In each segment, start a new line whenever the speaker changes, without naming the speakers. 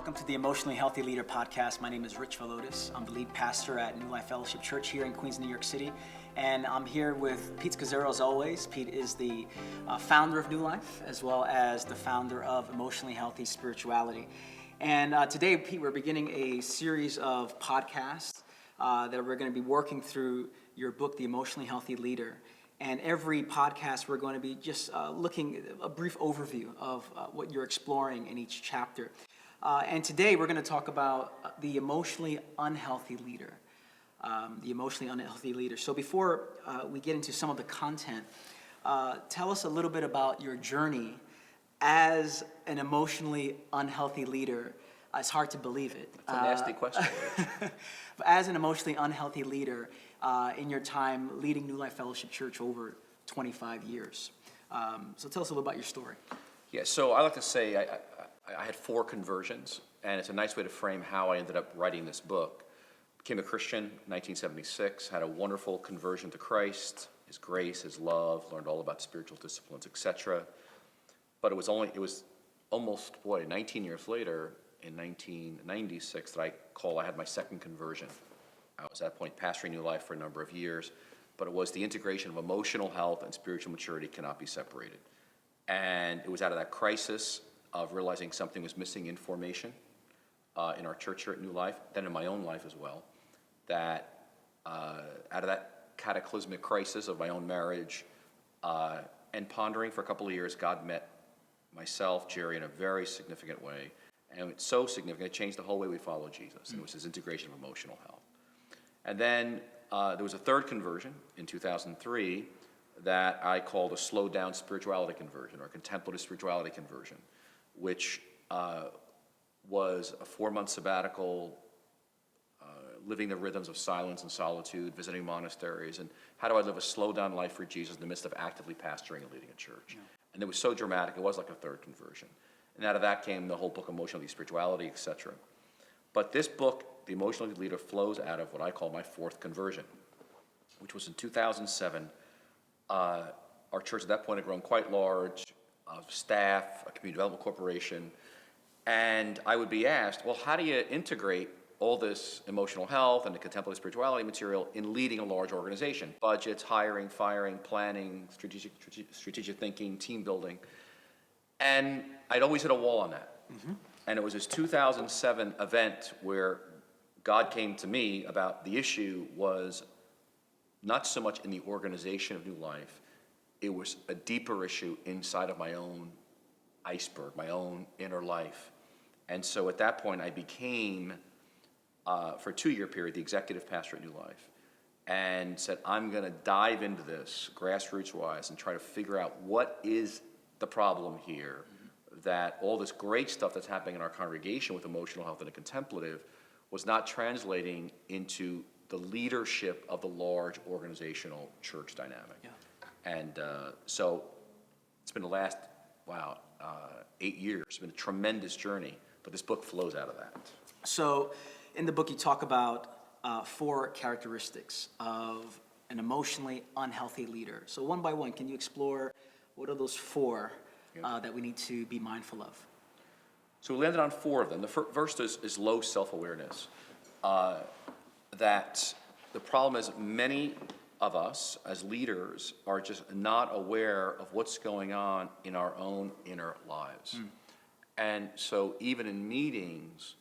Welcome to the Emotionally Healthy Leader podcast. My name is Rich Velotis. I'm the lead pastor at New Life Fellowship Church here in Queens, New York City. And I'm here with Pete Scazzaro as always. Pete is the founder of New Life, as well as the founder of Emotionally Healthy Spirituality. And today, Pete, we're beginning a series of podcasts that we're going to be working through your book, The Emotionally Healthy Leader. And every podcast, we're going to be just looking at a brief overview of what you're exploring in each chapter. And today, we're going to talk about the emotionally unhealthy leader. The emotionally unhealthy leader. So before we get into some of the content, tell us a little bit about your journey as an emotionally unhealthy leader. It's hard to believe it.
It's a nasty question.
But as an emotionally unhealthy leader, in your time leading New Life Fellowship Church over 25 years. So tell us a little about your story.
Yeah, so I like to say I had 4 conversions, and it's a nice way to frame how I ended up writing this book. Became a Christian in 1976, had a wonderful conversion to Christ, His grace, His love, learned all about spiritual disciplines, etc. But it was almost 19 years later, in 1996, that I had my second conversion. I was at that point pastoring New Life for a number of years, but it was the integration of emotional health and spiritual maturity cannot be separated. And it was out of that crisis of realizing something was missing in formation in our church here at New Life, then in my own life as well, that out of that cataclysmic crisis of my own marriage and pondering for a couple of years, God met myself, Jerry, in a very significant way. And it's so significant, it changed the whole way we follow Jesus. And it was His integration of emotional health. And then there was a third conversion in 2003 that I called a slowed down spirituality conversion or contemplative spirituality conversion, which was a 4-month sabbatical, living the rhythms of silence and solitude, visiting monasteries, and how do I live a slow down life for Jesus in the midst of actively pastoring and leading a church. Yeah. And it was so dramatic, it was like a third conversion. And out of that came the whole book, Emotionally Spirituality, etc. But this book, The Emotionally Leader, flows out of what I call my 4th conversion, which was in 2007. Our church at that point had grown quite large, of staff, a community development corporation, and I would be asked, well, how do you integrate all this emotional health and the contemplative spirituality material in leading a large organization? Budgets, hiring, firing, planning, strategic thinking, team building. And I'd always hit a wall on that. Mm-hmm. And it was this 2007 event where God came to me about the issue was not so much in the organization of New Life, it was a deeper issue inside of my own iceberg, my own inner life. And so at that point I became, for a 2-year period, the executive pastor at New Life, and said, I'm going to dive into this grassroots-wise and try to figure out what is the problem here, that all this great stuff that's happening in our congregation with emotional health and the contemplative was not translating into the leadership of the large organizational church dynamic. Yeah. And so it's been the last, 8 years. It's been a tremendous journey, but this book flows out of that.
So in the book, you talk about 4 characteristics of an emotionally unhealthy leader. So one by one, can you explore what are those 4 that we need to be mindful of?
So we landed on 4 of them. The first is low self-awareness. That the problem is many of us as leaders are just not aware of what's going on in our own inner lives. And so even in meetings,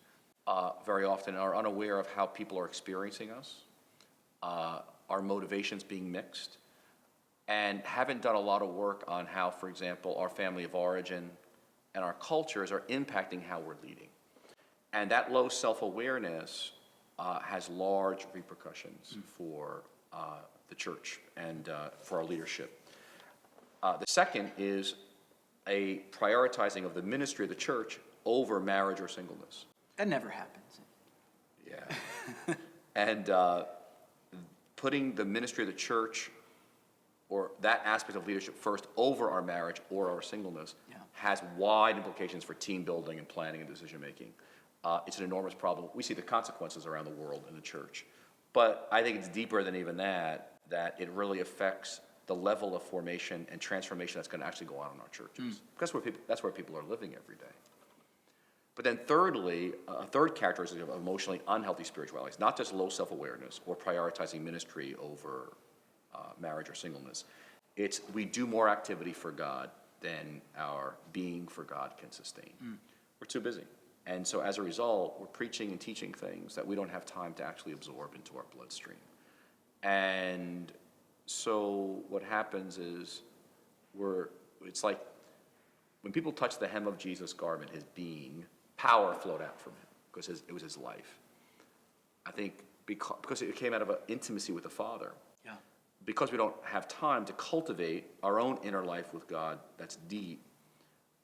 very often are unaware of how people are experiencing us, our motivations being mixed, and haven't done a lot of work on how, for example, our family of origin and our cultures are impacting how we're leading. And that low self-awareness has large repercussions for the church and for our leadership. The second is a prioritizing of the ministry of the church over marriage or singleness.
That never happens.
Yeah. And putting the ministry of the church or that aspect of leadership first over our marriage or our singleness has wide implications for team building and planning and decision making. It's an enormous problem. We see the consequences around the world in the church. But I think it's deeper than even that it really affects the level of formation and transformation that's going to actually go on in our churches. Because that's where people are living every day. But then thirdly, a third characteristic of emotionally unhealthy spirituality is not just low self-awareness or prioritizing ministry over marriage or singleness. It's we do more activity for God than our being for God can sustain. We're too busy. And so as a result, we're preaching and teaching things that we don't have time to actually absorb into our bloodstream. And so what happens is it's like when people touch the hem of Jesus' garment, his being, power flowed out from him because it was his life. I think because it came out of an intimacy with the Father.
Yeah.
Because we don't have time to cultivate our own inner life with God that's deep,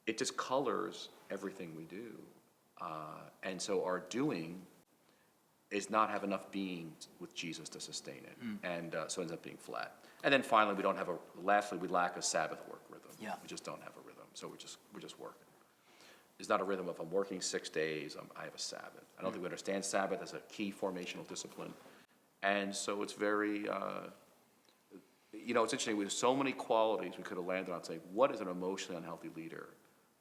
it just colors everything we do. And so our doing is not have enough being with Jesus to sustain it. And so it ends up being flat. And then finally, lastly, we lack a Sabbath work rhythm.
Yeah.
We just don't have a rhythm. So we're just working. It's not a rhythm of I'm working 6 days, I have a Sabbath. I don't think we understand Sabbath as a key formational discipline. And so it's very, it's interesting. We have so many qualities we could have landed on saying, what is an emotionally unhealthy leader?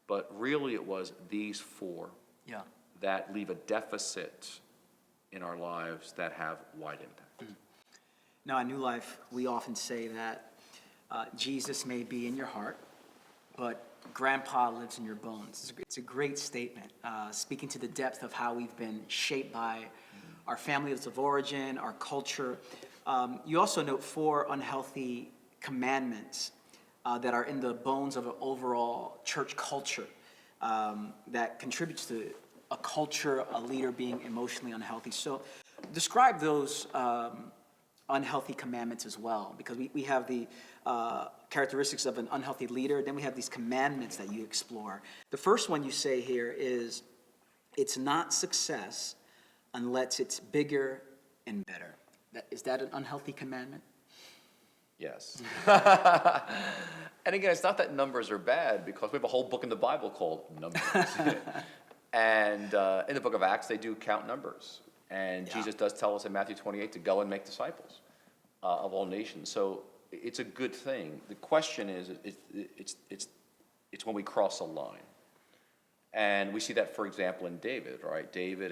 But really it was these four that leave a deficit in our lives that have wide impact.
Now, at New Life, we often say that Jesus may be in your heart, but Grandpa lives in your bones. It's a great statement, speaking to the depth of how we've been shaped by our families of origin, our culture. You also note 4 unhealthy commandments that are in the bones of an overall church culture that contributes to a culture, a leader being emotionally unhealthy. So describe those unhealthy commandments as well, because we have the characteristics of an unhealthy leader, then we have these commandments that you explore. The first one you say here is, it's not success unless it's bigger and better. Is that an unhealthy commandment?
Yes. And again, it's not that numbers are bad, because we have a whole book in the Bible called Numbers. And in the book of Acts, they do count numbers. And Jesus does tell us in Matthew 28 to go and make disciples of all nations. So it's a good thing. The question is, it's when we cross a line. And we see that, for example, in David, right? David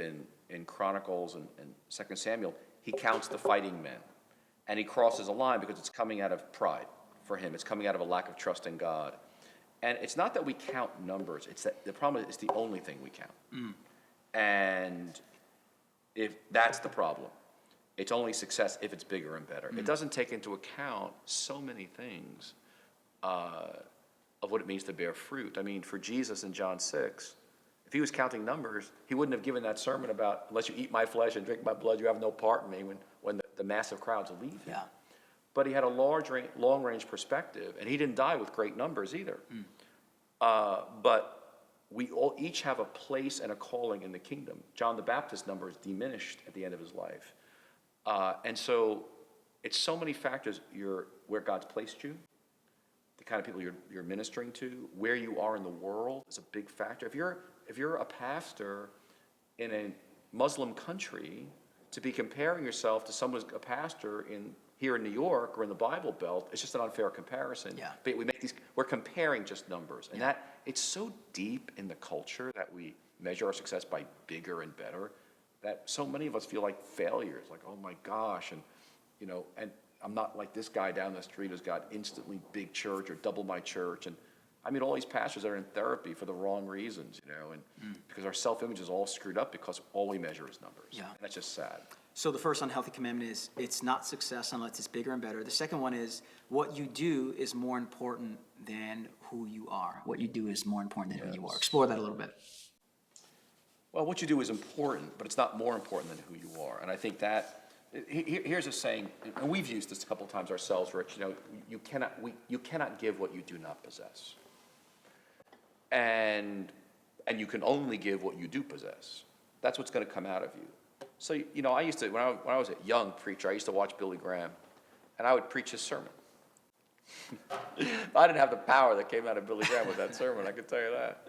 in Chronicles and 2 Samuel, he counts the fighting men. And he crosses a line because it's coming out of pride for him. It's coming out of a lack of trust in God. And it's not that we count numbers. It's that the problem is it's the only thing we count. And if that's the problem, it's only success if it's bigger and better. It doesn't take into account so many things of what it means to bear fruit. I mean, for Jesus in John 6, if he was counting numbers, he wouldn't have given that sermon about, unless you eat my flesh and drink my blood, you have no part in me, when the massive crowds leave him.
Yeah.
But he had a long-range perspective, and he didn't die with great numbers either. But we all each have a place and a calling in the kingdom. John the Baptist's numbers diminished at the end of his life. And so it's so many factors. Where God's placed you, the kind of people you're ministering to, where you are in the world is a big factor. If you're a pastor in a Muslim country, to be comparing yourself to someone who's a pastor here in New York or in the Bible Belt, it's just an unfair comparison.
Yeah.
But we're comparing just numbers. And that it's so deep in the culture that we measure our success by bigger and better, that so many of us feel like failures, like, oh my gosh, and I'm not like this guy down the street who's got instantly big church or double my church. And I mean, all these pastors are in therapy for the wrong reasons, and because our self-image is all screwed up because all we measure is numbers.
Yeah.
And that's just sad.
So the first unhealthy commandment is, it's not success unless it's bigger and better. The second one is, what you do is more important than who you are. What you do is more important than who you are. Explore that a little bit.
Well, what you do is important, but it's not more important than who you are. And I think that here's a saying, and we've used this a couple of times ourselves, Rich. You cannot give what you do not possess, and you can only give what you do possess. That's what's going to come out of you. So I used to when I was a young preacher, I used to watch Billy Graham, and I would preach his sermon. I didn't have the power that came out of Billy Graham with that sermon, I can tell you that.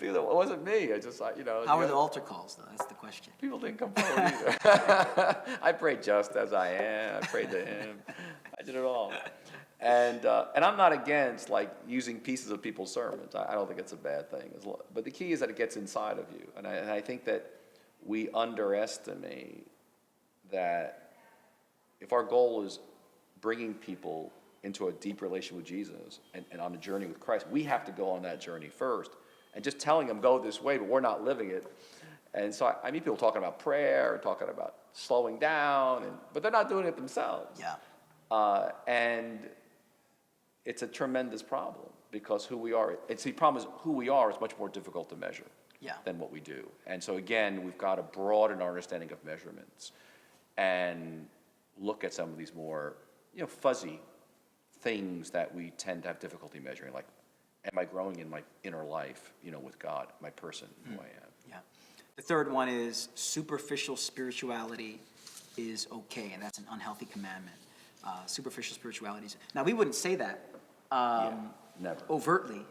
It wasn't me. I just,
How were the altar calls, though? That's the question.
People didn't come forward either. I prayed just as I am. I prayed to him. I did it all. And I'm not against like using pieces of people's sermons. I don't think it's a bad thing. But the key is that it gets inside of you. And I think that we underestimate that if our goal is bringing people into a deep relation with Jesus and on a journey with Christ, we have to go on that journey first. And just telling them go this way, but we're not living it. And so I meet people talking about prayer, talking about slowing down, but they're not doing it themselves.
Yeah.
And it's a tremendous problem because who we are, the problem is who we are is much more difficult to measure than what we do. And so again, we've got to broaden our understanding of measurements and look at some of these more, fuzzy things that we tend to have difficulty measuring, like, am I growing in my inner life, with God, my person, who I am?
Yeah. The third one is superficial spirituality is okay, and that's an unhealthy commandment. Superficial spiritualities. Now, we wouldn't say that
Never.
overtly,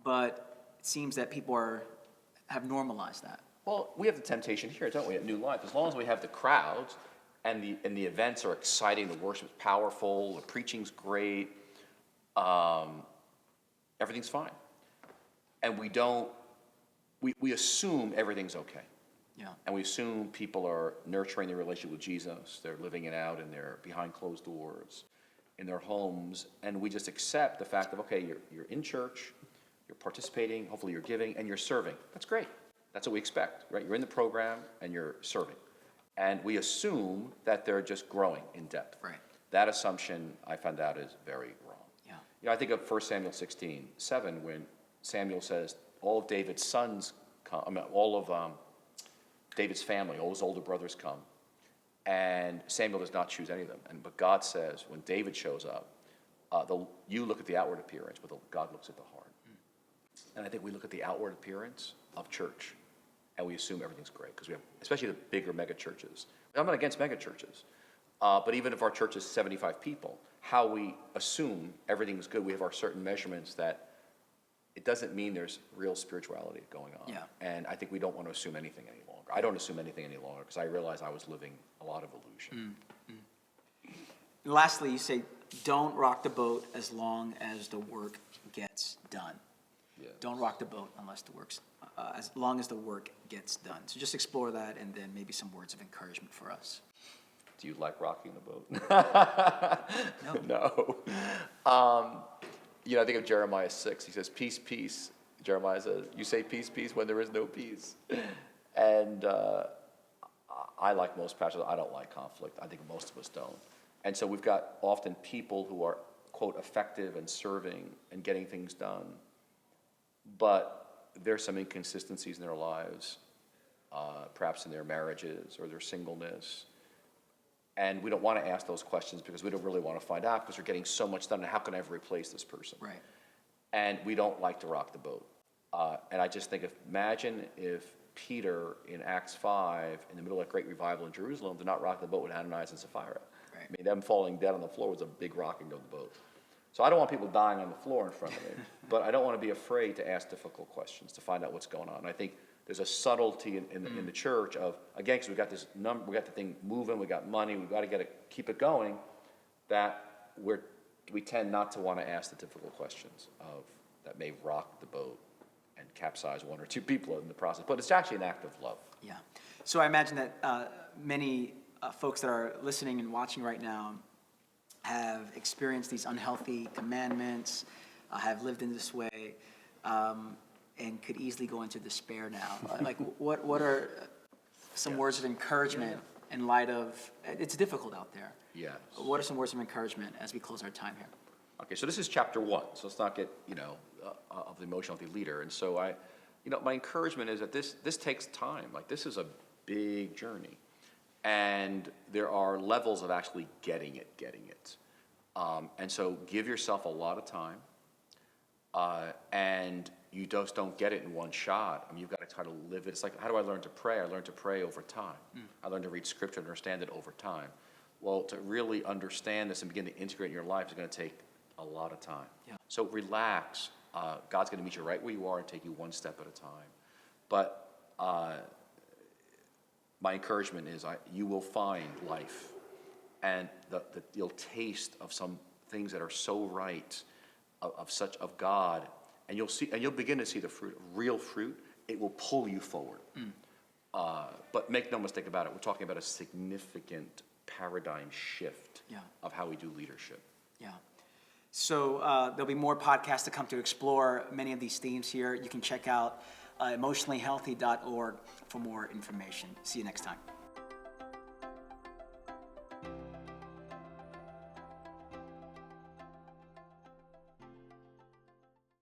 but it seems that people have normalized that.
Well, we have the temptation here, don't we, at New Life? As long as we have the crowds and the events are exciting, the worship's powerful, the preaching's great, everything's fine. And we assume everything's okay.
Yeah.
And we assume people are nurturing their relationship with Jesus. They're living it out in their behind closed doors, in their homes. And we just accept the fact of, okay, you're in church, you're participating, hopefully you're giving, and you're serving. That's great. That's what we expect, right? You're in the program and you're serving. And we assume that they're just growing in depth.
Right.
That assumption, I found out, is very wrong.
Yeah.
I think of 1 Samuel 16:7, when Samuel says, all of David's sons come, all of David's family, all his older brothers come, and Samuel does not choose any of them. But God says, when David shows up, you look at the outward appearance, but God looks at the heart. And I think we look at the outward appearance of church, and we assume everything's great, because we have, especially the bigger mega churches. I'm not against mega churches, but even if our church is 75 people, how we assume everything's good, we have our certain measurements that it doesn't mean there's real spirituality going on.
Yeah.
And I think we don't want to assume anything any longer. I don't assume anything any longer because I realized I was living a lot of illusion.
And lastly, you say, don't rock the boat as long as the work gets done.
Yes.
Don't rock the boat as long as the work gets done. So just explore that, and then maybe some words of encouragement for us.
Do you like rocking the boat?
No.
No. I think of Jeremiah 6. He says, peace, peace. Jeremiah says, you say peace, peace when there is no peace. And I, like most pastors, I don't like conflict. I think most of us don't. And so we've got often people who are, quote, effective and serving and getting things done. But there's some inconsistencies in their lives, perhaps in their marriages or their singleness. And we don't want to ask those questions because we don't really want to find out, because we're getting so much done, and how can I ever replace this person?
Right.
And we don't like to rock the boat. And I just think, imagine if Peter in Acts 5, in the middle of that great revival in Jerusalem, did not rock the boat with Ananias and Sapphira.
Right.
I mean, them falling dead on the floor was a big rocking of the boat. So I don't want people dying on the floor in front of me, but I don't want to be afraid to ask difficult questions to find out what's going on. And I think there's a subtlety in the church of, again, because we got this we got the thing moving, we got money, we got to keep it going, that we tend not to want to ask the difficult questions that may rock the boat and capsize one or two people in the process. But it's actually an act of love.
Yeah. So I imagine that many folks that are listening and watching right now have experienced these unhealthy commandments, have lived in this way, and could easily go into despair now. Like, what are some words of encouragement in light of, it's difficult out there.
Yes.
What are some words of encouragement as we close our time here?
Okay, so this is chapter 1, so let's not get, of the Emotionally Healthy Leader. And so my encouragement is that this takes time. Like, this is a big journey. And there are levels of actually getting it. And so give yourself a lot of time. And you just don't get it in one shot. I mean, you've got to try to live it. It's like, how do I learn to pray? I learn to pray over time. I learn to read scripture and understand it over time. Well, to really understand this and begin to integrate in your life is going to take a lot of time.
Yeah.
So relax. God's going to meet you right where you are and take you one step at a time. But my encouragement is you will find life, and you'll taste of some things that are so right of God, and you'll begin to see the fruit, real fruit. It will pull you forward. But make no mistake about it, we're talking about a significant paradigm shift of how we do leadership.
Yeah. So there'll be more podcasts to come to explore many of these themes here. You can check out emotionallyhealthy.org for more information. See you next time.